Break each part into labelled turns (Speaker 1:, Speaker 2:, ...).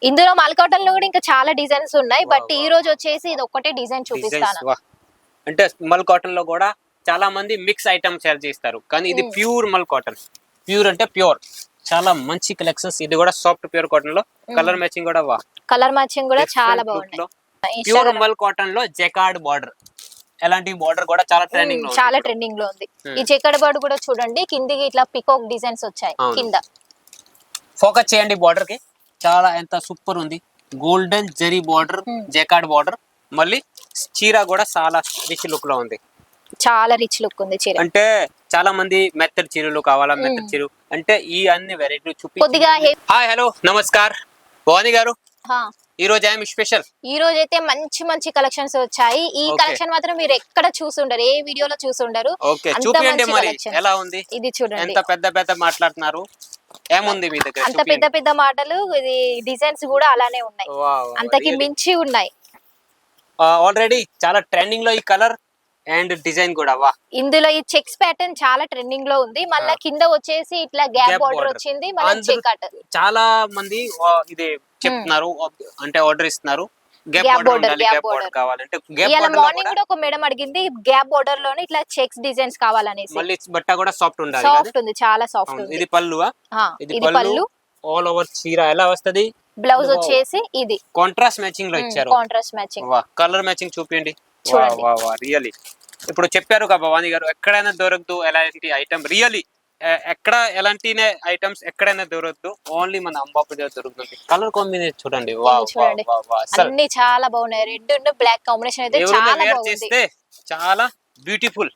Speaker 1: ఇందులో మల్కాటన్ లో కూడా ఇంకా చాలా డిజైన్స్ ఉన్నాయి. బట్ ఈ రోజు వచ్చేసి ఇది ఒక్కటే డిజైన్ చూపిస్తాను.
Speaker 2: అంటే మల్ కాటన్ లో కూడా చాలా మంది మిక్స్ ఐటమ్స్ షేర్ చేస్తారు, కానీ ఇది ప్యూర్ మల్ కాటన్. ప్యూర్ అంటే ప్యూర్, చాలా మంచి కలెక్షన్స్. ఇది కూడా సాఫ్ట్ ప్యూర్ కాటన్ లో కలర్ మ్యాచింగ్ కూడా
Speaker 1: కలర్ మ్యాచింగ్ కూడా చాలా బాగుంది.
Speaker 2: ప్యూర్ మల్ కాటన్ లో జెకార్డ్ బార్డర్, ఎలాంటి బార్డర్ కూడా చాలా
Speaker 1: ట్రెండింగ్ లో ఉంది. ఈ జెకార్డ్ బార్డర్ కూడా చూడండి, కిందికి ఇట్లా పికాక్ డిజైన్స్ వచ్చాయి కింద.
Speaker 2: ఫోకస్ చేయండి బార్డర్ కి, చాలా ఎంత సూపర్ ఉంది. Golden zari border, jacquard border, మళ్ళీ చీర కూడా చాలా రిచ్ లుక్ లో ఉంది.
Speaker 1: చాలా రిచ్ లుక్ ఉంది చీర.
Speaker 2: అంటే చాలా మంది మెత్తడి చీరలు కావాలా, మెత్తడి చీర అంటే ఈ అన్ని వెరైటీ చూపి. హాయ్ హలో నమస్కార్ భవానీ గారు, ఈ రోజు ఏం స్పెషల్?
Speaker 1: ఈ రోజు అయితే మంచి మంచి కలెక్షన్స్ వచ్చాయి. ఈ కలెక్షన్ మాత్రం మీరు ఎక్కడ చూసుండరు, ఏ వీడియోలో చూసుండరు.
Speaker 2: చూపించండి మరి ఎలా ఉంది.
Speaker 1: ఇది చూడండి,
Speaker 2: ఎంత పెద్ద పెద్ద మాట్లాడుతున్నారు. ఏముంది మీ దగ్గర?
Speaker 1: అంత పెద్ద పెద్ద మాటలు. ఇది డిజైన్స్ కూడా అలానే ఉన్నాయి, అంతకి మించి ఉన్నాయి.
Speaker 2: ఆల్రెడీ చాలా ట్రెండింగ్ లో ఈ కలర్ అండ్ డిజైన్ కూడా.
Speaker 1: ఇందులో ఈ చెక్స్ ప్యాటర్న్ చాలా ట్రెండింగ్ లో ఉంది. మళ్ళీ కింద వచ్చేసి ఇట్లా గ్యాప్ బార్డర్ వచ్చింది.
Speaker 2: చాలా మంది ఇది చెప్తున్నారు, అంటే ఆర్డర్ ఇస్తున్నారు.
Speaker 1: మార్నింగ్ కూడా ఒక మేడం అడిగింది గ్యాప్ బోర్డర్ లోనే ఇట్లా చెక్స్ డిజైన్స్ కావాలనేసి.
Speaker 2: మళ్ళీ బట్ట కూడా సాఫ్ట్ ఉండాలి.
Speaker 1: సాఫ్ట్ ఉంది, చాలా సాఫ్ట్ ఉంది.
Speaker 2: ఇది పళ్ళు, ఇది పళ్ళు. ఆల్ ఓవర్ చీర ఎలా వస్తది?
Speaker 1: బ్లౌజ్ వచ్చేసి ఇది
Speaker 2: కాంట్రాస్ట్ మ్యాచింగ్ లో ఇచ్చారు.
Speaker 1: Contrast matching.
Speaker 2: కలర్ మ్యాచింగ్ చూపించండి. రియల్లీ ఇప్పుడు చెప్పారు కదా భవానీ గారు, ఎక్కడైనా దొరకదు ఎలాంటి ఐటమ్. రియల్లీ ఎక్కడ ఎలాంటి ఐటమ్స్ ఎక్కడైనా దొరకదు, ఓన్లీ మన అంబాపూర్ దొరుకుతుంది. కలర్ కాంబినేషన్ చూడండి,
Speaker 1: అన్ని చాలా బాగున్నాయి. రెడ్ అండ్ బ్లాక్ కాంబినేషన్ అయితే చాలా బాగుంది,
Speaker 2: చాలా బ్యూటిఫుల్.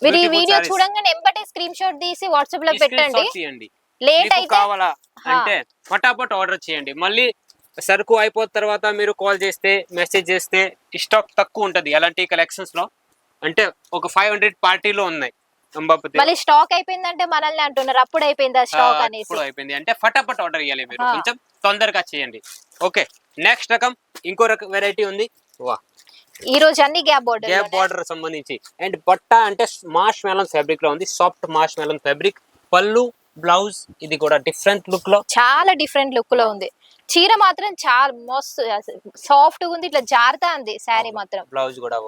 Speaker 1: మీరు ఈ వీడియో చూడంగానే ఎంబటే స్క్రీన్ షాట్ తీసి వాట్సాప్ లో పెట్టండి. లేట్ అయితే
Speaker 2: కావాలా అంటే ఫటాఫట్ ఆర్డర్ చేయండి. మళ్ళీ సరుకు అయిపోయిన తర్వాత మీరు కాల్ చేస్తే, మెసేజ్ చేస్తే స్టాక్ తక్కువ ఉంటది అలాంటి కలెక్షన్స్ లో. అంటే ఒక 500 పార్టీలో ఉన్నాయి.
Speaker 1: మళ్ళీ స్టాక్ అయిపోయిందంటే మనల్ని అంటున్నారు, అప్పుడు అయిపోయిందా స్టాక్ అనేసి.
Speaker 2: అప్పుడు అయిపోయింది అంటే ఫటాఫట్ ఆర్డర్ ఇవ్వాలి మీరు, కొంచెం తొందరగా చేయండి. ఓకే, నెక్స్ట్ రకం ఇంకో వెరైటీ ఉంది.
Speaker 1: ఈ రోజు అన్ని గ్యాప్
Speaker 2: బార్డర్ సంబంధించి. అండ్ బట్ట అంటే మాష్ మెలన్ ఫ్యాబ్రిక్ లో ఉంది, సాఫ్ట్ మాష్ మెలన్ ఫ్యాబ్రిక్. పళ్ళు, బ్లౌజ్ ఇది కూడా డిఫరెంట్ లుక్ లో,
Speaker 1: చాలా డిఫరెంట్ లుక్ లో ఉంది. చీర మాత్రం చాలా మస్తు సాఫ్ట్ ఉంది, ఇట్లా జారుతా ఉంది శారీ మాత్రం.
Speaker 2: బ్లౌజ్ కూడా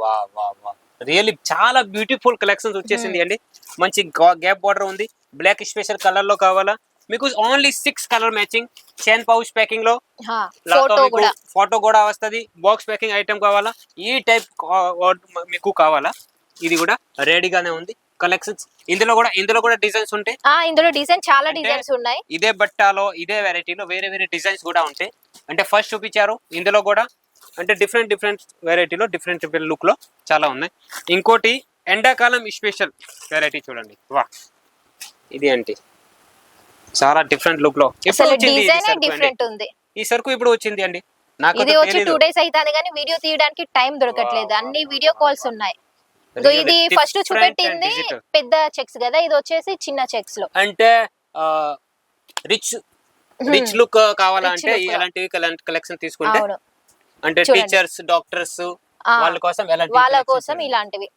Speaker 2: రియల్లీ చాలా బ్యూటిఫుల్ కలెక్షన్స్ వచ్చేసింది అండి. మంచి గ్యాప్ బార్డర్ ఉంది. బ్లాక్ స్పెషల్ కలర్ లో కావాలా మీకు? Only 6 colour matching, 10 pouch packing లో. ఫోటో కూడా వస్తుంది. బాక్స్ ప్యాకింగ్ ఐటమ్ కావాలా, ఈ టైప్ మీకు కావాలా, ఇది కూడా రెడీగానే ఉంది కలెక్షన్స్. ఇందులో కూడా డిజైన్స్ ఉంటాయి.
Speaker 1: ఇందులో డిజైన్ చాలా డిజైన్స్ ఉన్నాయి.
Speaker 2: ఇదే బట్టాలో, ఇదే వెరైటీలో వేరే వేరే డిజైన్స్ కూడా ఉంటాయి. అంటే ఫస్ట్ చూపించారు, ఇందులో కూడా అంటే డిఫరెంట్ వెరైటీలో డిఫరెంట్ లుక్ లో చాలా ఉన్నాయి. ఇంకోటి ఎండాకాలం స్పెషల్ వెరైటీ చూడండి. ఇది అంటే చాలా డిఫరెంట్ లుక్ లో ఈ సరుకు ఇప్పుడు వచ్చింది అండి. నాకు
Speaker 1: ఇది వచ్చి 2 days అవుతుంది, కానీ వీడియో తీయడానికి టైం దొరకట్లేదు. అన్ని వీడియో కాల్స్ ఉన్నాయి. ఇది ఫస్ట్ చూపెట్టింది పెద్ద చెక్స్ కదా, ఇది వచ్చేసి చిన్న చెక్స్ లో.
Speaker 2: అంటే రిచ్ లుక్ కావాలంటే ఇలాంటివి కలెక్షన్ తీసుకుంటే, అంటే టీచర్స్, డాక్టర్స్ వాళ్ళ కోసం
Speaker 1: ఇలాంటివి,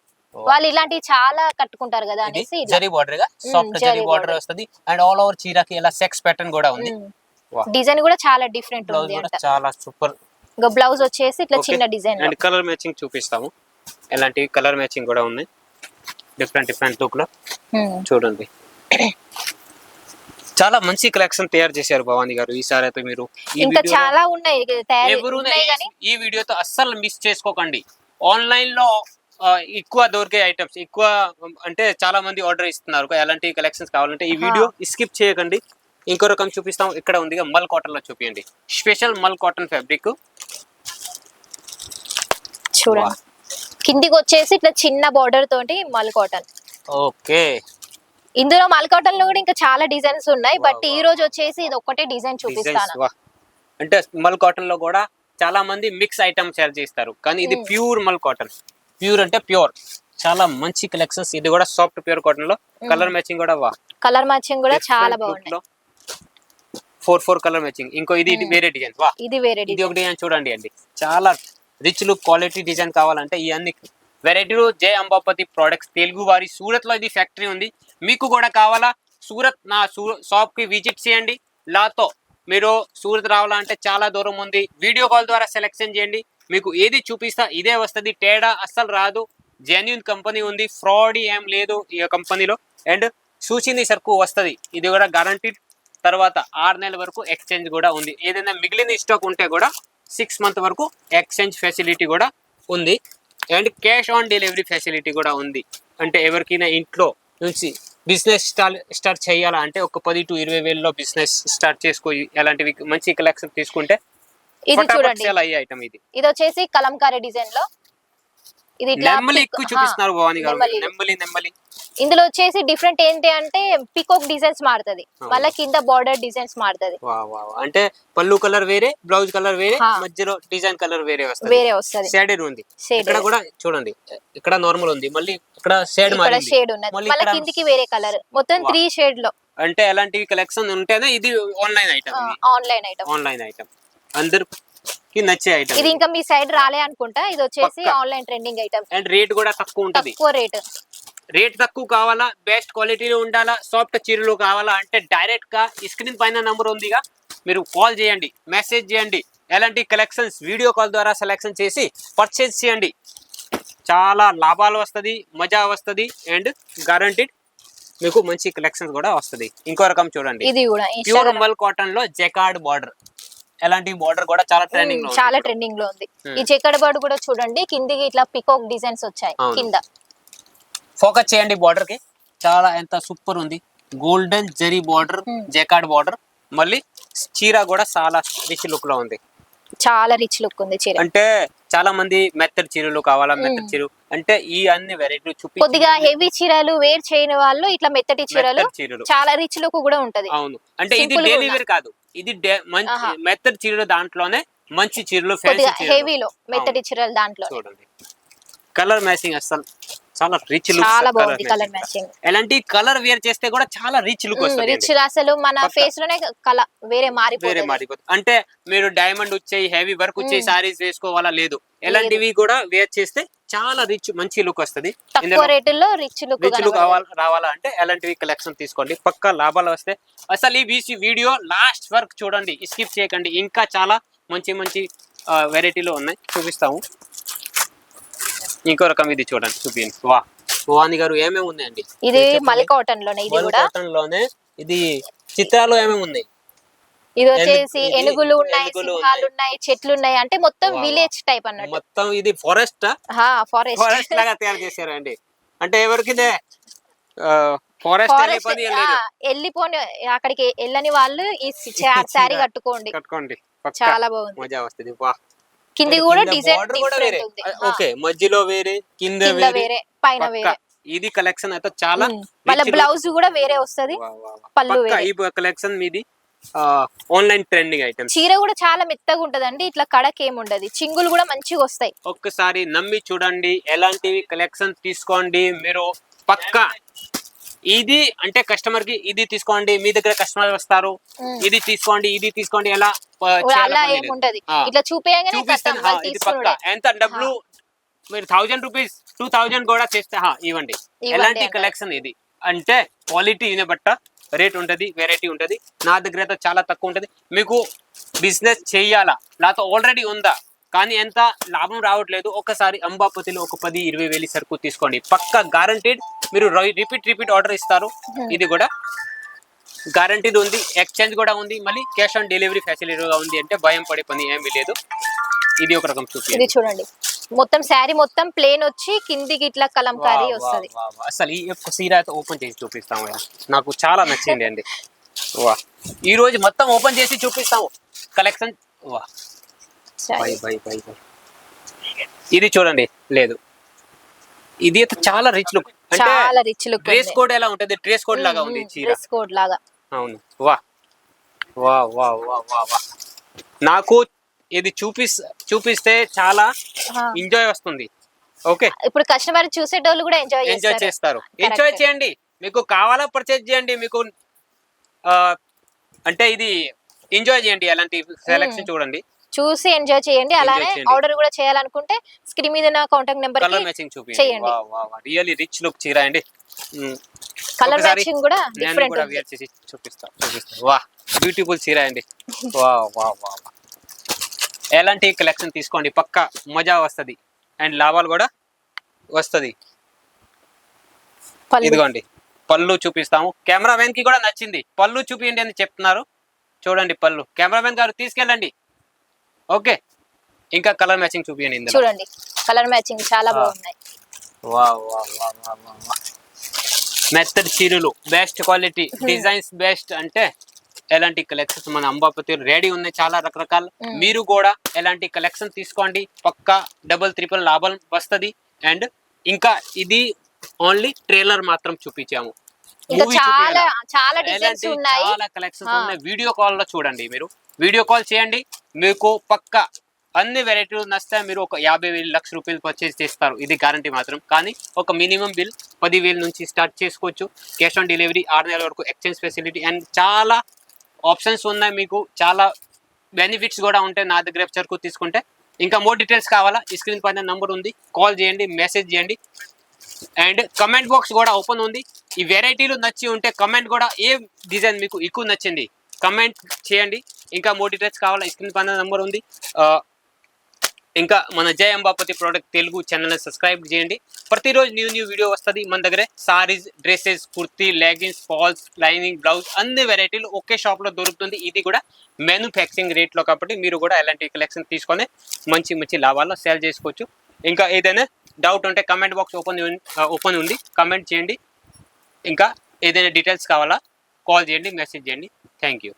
Speaker 1: వాళ్ళు ఇలాంటివి చాలా కట్టుకుంటారు కదా అనేసి.
Speaker 2: జరీ బార్డర్ గా సాఫ్ట్ జరీ బార్డర్ వస్తది. అండ్ ఆల్ ఓవర్ చీరకి ఇలా సెక్స్ ప్యాటర్న్ కూడా ఉంది.
Speaker 1: డిజైన్ కూడా చాలా డిఫరెంట్ ఉంది అంట.
Speaker 2: చాలా సూపర్.
Speaker 1: బ్లౌజ్ వచ్చేసి ఇట్లా చిన్న డిజైన్.
Speaker 2: అండ్ కలర్ మ్యాచింగ్ చూపిస్తాము. ఎలాంటి కలర్ మ్యాచింగ్ కూడా ఉన్నాయి డిఫరెంట్ లుక్ లో. చూడండి, చాలా మంచి కలెక్షన్ తయారు చేశారు భవానీ గారు ఈసారి అయితే. మీరు
Speaker 1: ఇంకా చాలా ఉన్నాయి,
Speaker 2: ఈ వీడియోతో అస్సలు మిస్ చేసుకోకండి. ఆన్లైన్ లో ఎక్కువ దొరికే ఐటమ్స్, ఎక్కువ అంటే చాలా మంది ఆర్డర్ ఇస్తున్నారు. ఎలాంటి కలెక్షన్స్ కావాలంటే ఈ వీడియో స్కిప్ చేయకండి. ఇంకో రకం చూపిస్తాం. ఇక్కడ ఉంది మల్ కాటన్ లో చూపించండి. స్పెషల్ మల్ కాటన్ ఫ్యాబ్రిక్
Speaker 1: చూడండి. కిందికి వచ్చేసి ఇట్లా చిన్న బార్డర్ తోటి మల్ కాటన్.
Speaker 2: ఓకే,
Speaker 1: ఇందులో మల్ కాటన్ లో కూడా ఇంకా చాలా డిజైన్స్ ఉన్నాయి. బట్ ఈ రోజు వచ్చేసి ఇది ఒక్కటే డిజైన్ చూపిస్తాను.
Speaker 2: అంటే మల్ కాటన్ లో కూడా చాలా మంది మిక్స్ ఐటమ్ షేర్ చేస్తారు, కానీ ఇది ప్యూర్ మల్ కాటన్. ప్యూర్ అంటే ప్యూర్, చాలా మంచి కలెక్షన్స్. ఇది కూడా సాఫ్ట్ ప్యూర్ కాటన్ లో కలర్ మ్యాచింగ్ కూడా
Speaker 1: కలర్ మ్యాచింగ్ కూడా చాలా బాగుంది.
Speaker 2: 4 కలర్ మ్యాచింగ్. ఇంకో ఇది వేరే డిజైన్.
Speaker 1: ఇది ఒక
Speaker 2: డిజైన్ చూడండి అండి. చాలా రిచ్ లుక్, క్వాలిటీ డిజైన్ కావాలంటే ఈ అన్ని వెరైటీలు జై అంబాపతి ప్రొడక్ట్స్ తెలుగు వారి సూరత్ లో ఇది ఫ్యాక్టరీ ఉంది. మీకు కూడా కావాలా? సూరత్ నా షాప్ కి విజిట్ చేయండి. లాతో మీరు సూరత్ రావాలంటే చాలా దూరం ఉంది, వీడియో కాల్ ద్వారా సెలెక్షన్ చేయండి, మీకు ఏది చూపిస్తా ఇదే వస్తుంది, తేడా అస్సలు రాదు. జెన్యున్ కంపెనీ ఉంది, ఫ్రాడ్ ఏం లేదు ఈ కంపెనీలో. అండ్ చూసింది సరుకు వస్తుంది, ఇది కూడా గ్యారంటీడ్. తర్వాత 6 నెలల వరకు ఎక్స్చేంజ్ కూడా ఉంది. ఏదైనా మిగిలిన స్టాక్ ఉంటే కూడా 6 మంత్ వరకు ఎక్స్చేంజ్ ఫెసిలిటీ కూడా ఉంది. And cash on delivery facility కూడా ఉంది. అంటే ఎవరికైనా ఇంట్లో నుంచి బిజినెస్ స్టార్ట్ చేయాలా అంటే ఒక 10 to 20 వేలలో బిజినెస్ స్టార్ట్ చేసుకో, ఎలాంటివి మంచి కలెక్షన్ తీసుకుంటే
Speaker 1: ఇది చూడండి,
Speaker 2: అయ్యే ఐటమ్ ఇది.
Speaker 1: ఇది వచ్చేసి కలంకారీ డిజైన్ లో ఇది
Speaker 2: నెమ్మలి ఎక్కువ చూపిస్తున్నారు భవాని గారు. నెమ్మలి
Speaker 1: ఇందులో వచ్చేసి డిఫరెంట్ ఏంటి అంటే పికాక్ డిజైన్స్ మారుతుంది, మళ్ళీ కింద బార్డర్ డిజైన్స్ మారుతుంది.
Speaker 2: అంటే పళ్ళు కలర్ వేరే, బ్లౌజ్ కలర్ వేరే, మధ్యలో డిజైన్ కలర్ వేరే వస్తుంది. షేడెడ్ ఉంది. ఇక్కడ కూడా చూడండి, ఇక్కడ నార్మల్ ఉంది, మళ్ళీ ఇక్కడ షేడ్ మారింది,
Speaker 1: షేడ్ ఉన్నది, మళ్ళీ కిందికి వేరే కలర్, మొత్తం 3 షేడ్ లో.
Speaker 2: అంటే అలాంటి కలెక్షన్ ఉంటేనే ఇది ఆన్లైన్ ఐటమ్ అందరికి నచ్చే ఐటమ్.
Speaker 1: ఇది ఇంకా మీ సైడ్ రాలే అనుకుంటా, ఇది వచ్చేసి online trending item.
Speaker 2: And rate కూడా తక్కువ ఉంటది. రేట్ తక్కువ కావాలా, బెస్ట్ క్వాలిటీలో ఉండాలా, సాఫ్ట్ చీరలు కావాలా అంటే డైరెక్ట్ గా ఈ స్క్రీన్ పైన నంబర్ ఉందిగా, మీరు కాల్ చేయండి, మెసేజ్ చేయండి. ఎలాంటి కలెక్షన్స్ వీడియో కాల్ ద్వారా సెలెక్షన్ చేసి పర్చేజ్ చేయండి. చాలా లాభాలు వస్తుంది, మజా వస్తుంది, అండ్ గ్యారంటీడ్ మీకు మంచి కలెక్షన్స్ కూడా వస్తుంది. ఇంకో రకం చూడండి,
Speaker 1: ఇది కూడా
Speaker 2: ప్యూర్ మల్ కాటన్ లో జెకార్డ్ బార్డర్. ఎలాంటి బార్డర్ కూడా చాలా
Speaker 1: ట్రెండింగ్ లో ఉంది. ఈ జెకార్డ్ బార్డర్ కూడా చూడండి, కిందికి ఇట్లా పికాక్ డిజైన్స్ వచ్చాయి కింద.
Speaker 2: ఫోకస్ చేయండి బార్డర్ కి, చాలా ఎంత సూపర్ ఉంది. Golden zari border, jacquard border, మళ్ళీ చీర కూడా చాలా రిచ్ లుక్ లో ఉంది.
Speaker 1: చాలా రిచ్ లుక్ ఉంది చీర.
Speaker 2: అంటే చాలా మంది మెత్తడి చీరలు కావాలా, మెత్తడి చీర అంటే ఈ అన్ని వెరైటీ చూపి,
Speaker 1: కొద్దిగా హెవీ చీరలు వేర్ చేయని వాళ్ళు ఇట్లా మెత్తటి చీరలు చాలా రిచ్ లుక్ కూడా ఉంటది.
Speaker 2: అవును, అంటే ఇది డైలీ వేర్ కాదు, ఇది మంచి మెత్తడి చీరలు దాంట్లోనే మంచి చీరలు,
Speaker 1: హెవీలో మెత్తటి చీరలు దాంట్లో.
Speaker 2: చూడండి కలర్ మ్యాచింగ్ అసలు చాలా రిచ్ లుక్,
Speaker 1: చాలా బాగుంది కలర్ మ్యాచింగ్.
Speaker 2: ఎలాంటి కలర్ వేర్ చేస్తే కూడా చాలా రిచ్ లుక్ వస్తుంది.
Speaker 1: రిచ్ అసలు మన ఫేస్ లోనే కలర్ వేరే మారిపోతుంది.
Speaker 2: అంటే మీరు డైమండ్ వచ్చే హెవీ వర్క్ వచ్చే సారీస్ వేసుకోవాలా లేదు, ఎలాంటివి కూడా వేర్ చేస్తే చాలా రిచ్ మంచి లుక్ వస్తుంది.
Speaker 1: తక్కువ రేటులో రిచ్ లుక్
Speaker 2: రావాలా అంటే ఎలాంటివి కలెక్షన్ తీసుకోండి, పక్కా లాభాలు వస్తాయి. అసలు ఈ వీడియో లాస్ట్ వరకు చూడండి, స్కిప్ చేయకండి. ఇంకా చాలా మంచి మంచి వెరైటీలో ఉన్నాయి, చూపిస్తాము. ఇంకో రకం ఇది చూడండి, చూపించండి. భవాని గారు ఏమేమి ఉన్నాయండి?
Speaker 1: ఇది మల్ కాటన్ లోనే, ఇది కూడా
Speaker 2: కాటన్ లోనే. ఇది చిత్రాలు ఏమేమి ఉన్నాయి?
Speaker 1: ఇది వచ్చేసి ఏనుగులు ఉన్నాయి, సింహాలు ఉన్నాయి, చెట్లు ఉన్నాయి, అంటే మొత్తం విలేజ్ టైప్ అన్నట్టు.
Speaker 2: మొత్తం ఇది ఫారెస్ట్
Speaker 1: ఫారెస్ట్
Speaker 2: లాగా తయారు చేశారండి. అంటే ఎవరికి ఫారెస్ట్
Speaker 1: వెళ్ళిపోని, అక్కడికి వెళ్ళని వాళ్ళు ఈ శారీ కట్టుకోండి, చాలా బాగుంది,
Speaker 2: మజా వస్తుంది.
Speaker 1: కింది కూడా డిజైన్ డిఫరెంట్ ఉంది.
Speaker 2: ఓకే, మధ్యలో వేరే, కింద వేరే,
Speaker 1: పైన వేరే.
Speaker 2: ఇది కలెక్షన్ అయితే చాలా,
Speaker 1: మళ్ళీ బ్లౌజ్ కూడా వేరే వస్తది, పళ్ళు వేరే.
Speaker 2: ఈ కలెక్షన్ మీది ఆన్లైన్ ట్రెండింగ్ ఐటమ్.
Speaker 1: చీర కూడా చాలా మెత్తగా ఉంటదండి, ఇట్లా కడక్ ఏమి ఉండదు, చింగులు కూడా మంచిగా వస్తాయి.
Speaker 2: ఒక్కసారి నమ్మి చూడండి, ఎలాంటివి కలెక్షన్ తీసుకోండి మీరు పక్కా. ఇది అంటే కస్టమర్ కి ఇది తీసుకోండి, మీ దగ్గర కస్టమర్ వస్తారు, ఇది తీసుకోండి, ఇది తీసుకోండి, ఎలా
Speaker 1: అలా ఏముంటది, ఇట్లా చూపేయగానే
Speaker 2: ఇది పక్కా. ఎంత డబ్బులు మీరు 1000 రూపీస్ 2000 కూడా చేస్తే ఇవ్వండి. ఎలాంటి కలెక్షన్ ఇది అంటే క్వాలిటీ బట్ట రేట్ ఉంటది, వెరైటీ ఉంటది. నా దగ్గర అయితే చాలా తక్కువ ఉంటది. మీకు బిజినెస్ చేయాలా, లేకపోతే ఆల్రెడీ ఉందా కానీ ఎంత లాభం రావట్లేదు, ఒకసారి అంబాపతిలో ఒక 10-20 వేలు సరుకు తీసుకోండి, పక్కా గ్యారంటీడ్. మీరు రిపీట్ ఆర్డర్ ఇస్తారు. ఇది కూడా గ్యారంటీడ్ ఉంది, ఎక్స్చేంజ్ కూడా ఉంది, మళ్ళీ క్యాష్ ఆన్ డెలివరీ ఫెసిలిటీగా ఉంది. అంటే భయం పడే పని ఏమీ లేదు. ఇది ఒక రకం
Speaker 1: ఇది చూడండి, మొత్తం శారీ మొత్తం ప్లేన్ వచ్చి కిందికి ఇట్లా కలంకారీ వస్తది.
Speaker 2: అసలు ఈ యొక్క సీర అయితే ఓపెన్ చేసి చూపిస్తాము, నాకు చాలా నచ్చింది అండి. ఈ రోజు మొత్తం ఓపెన్ చేసి చూపిస్తాము కలెక్షన్. ఇది చూడండి, లేదు ఇది అయితే చాలా రిచ్ లుక్,
Speaker 1: చాలా రిచ్ లుక్.
Speaker 2: డ్రెస్ కోడ్ ఎలా ఉంటది, డ్రెస్ కోడ్ లాగా ఉంది చీర,
Speaker 1: డ్రెస్ కోడ్ లాగా.
Speaker 2: అవును, నాకు ఇది చూపిస్తే చాలా ఎంజాయ్ వస్తుంది. ఓకే,
Speaker 1: ఇప్పుడు కస్టమర్ చూసేటోళ్ళు కూడా ఎంజాయ్
Speaker 2: చేస్తారు. ఎంజాయ్ చేయండి, మీకు కావాలా పర్చేజ్ చేయండి, మీకు అంటే ఇది ఎంజాయ్ చేయండి. అలాంటి సెలెక్షన్ చూడండి,
Speaker 1: చూసి ఎంజాయ్ చేయండి. అలానే ఆర్డర్ కూడా చేయాలనుకుంటే స్క్రీన్ మీద నా కాంటాక్ట్ నెంబర్
Speaker 2: కలర్ మ్యాచింగ్ చూపించండి. రియల్లీ రిచ్ లుక్ చీర అండి.
Speaker 1: కలర్ మ్యాచింగ్ కూడా డిఫరెంట్
Speaker 2: చూపిస్తా. బ్యూటిఫుల్ చీర అండి. వా వా వా వా. ఎలాంటి కలెక్షన్ తీసుకోండి, పక్కా మజా వస్తుంది అండ్ లాభాలు కూడా వస్తుంది.
Speaker 1: పళ్ళు.
Speaker 2: ఇదిగోండి పళ్ళు చూపిస్తాము. కెమెరామెన్ కి కూడా నచ్చింది, పళ్ళు చూపియండి అని చెప్తున్నారు. చూడండి పళ్ళు, కెమెరామెన్ గారు తీసుకెళ్ళండి. ఓకే, ఇంకా కలర్ మ్యాచింగ్ చూపియండి ఇందులో.
Speaker 1: చూడండి కలర్ మ్యాచింగ్ చాలా బాగున్నాయి.
Speaker 2: వా వా వా వా వా వా. మెత్తడ్ చీరలు బెస్ట్ క్వాలిటీ, డిజైన్స్ బెస్ట్ అంటే ఎలాంటి కలెక్షన్స్ మన అంబాపతి రెడీ ఉన్నాయి, చాలా రకరకాల. మీరు కూడా ఎలాంటి కలెక్షన్ తీసుకోండి, పక్కా డబుల్ ట్రిపుల్ లాభం వస్తుంది. అండ్ ఇంకా ఇది ఓన్లీ ట్రైలర్ మాత్రం చూపించాము,
Speaker 1: ఇంకా
Speaker 2: మూవీ
Speaker 1: చాలా చాలా డిజైన్స్ ఉన్నాయి,
Speaker 2: చాలా కలెక్షన్స్ ఉన్నాయి. వీడియో కాల్ లో చూడండి, మీరు వీడియో కాల్ చేయండి, మీకు పక్కా అన్ని వెరైటీలు నచ్చితే మీరు ఒక 50,000 లక్ష రూపాయలు పర్చేజ్ చేస్తారు, ఇది గ్యారంటీ మాత్రం. కానీ ఒక మినిమం బిల్ 10,000 నుంచి స్టార్ట్ చేసుకోవచ్చు. క్యాష్ ఆన్ డెలివరీ, 6 నెలల వరకు ఎక్స్చేంజ్ ఫెసిలిటీ అండ్ చాలా ఆప్షన్స్ ఉన్నాయి. మీకు చాలా బెనిఫిట్స్ కూడా ఉంటాయి నా దగ్గర చెరుకు తీసుకుంటే. ఇంకా మోర్ డీటెయిల్స్ కావాలా, ఈ స్క్రీన్ పైన నంబర్ ఉంది, కాల్ చేయండి, మెసేజ్ చేయండి. అండ్ కమెంట్ బాక్స్ కూడా ఓపెన్ ఉంది. ఈ వెరైటీలు నచ్చి ఉంటే కమెంట్ కూడా ఏ డిజైన్ మీకు ఎక్కువ నచ్చింది కమెంట్ చేయండి. ఇంకా మోర్ డీటెయిల్స్ కావాలా, ఈ స్క్రీన్ పైన నంబర్ ఉంది. ఇంకా మన Jai Ambapathi product Telugu channel subscribe చేయండి. ప్రతిరోజు న్యూ వీడియో వస్తుంది మన దగ్గర. Saris, dresses, kurti, leggings, falls, lining, blouse అన్ని వెరైటీలు ఒకే షాప్ లో దొరుకుతుంది. ఇది కూడా మ్యానుఫ్యాక్చరింగ్ రేట్ లో కాబట్టి మీరు కూడా ఎలాంటి కలెక్షన్ తీసుకొని మంచి లాభాల్లో సేల్ చేసుకోవచ్చు. ఇంకా ఏదైనా డౌట్ ఉంటే కమెంట్ బాక్స్ ఓపెన్ ఉంది, కమెంట్ చేయండి. ఇంకా ఏదైనా డీటెయిల్స్ కావాలా కాల్ చేయండి, మెసేజ్ చేయండి. Thank you.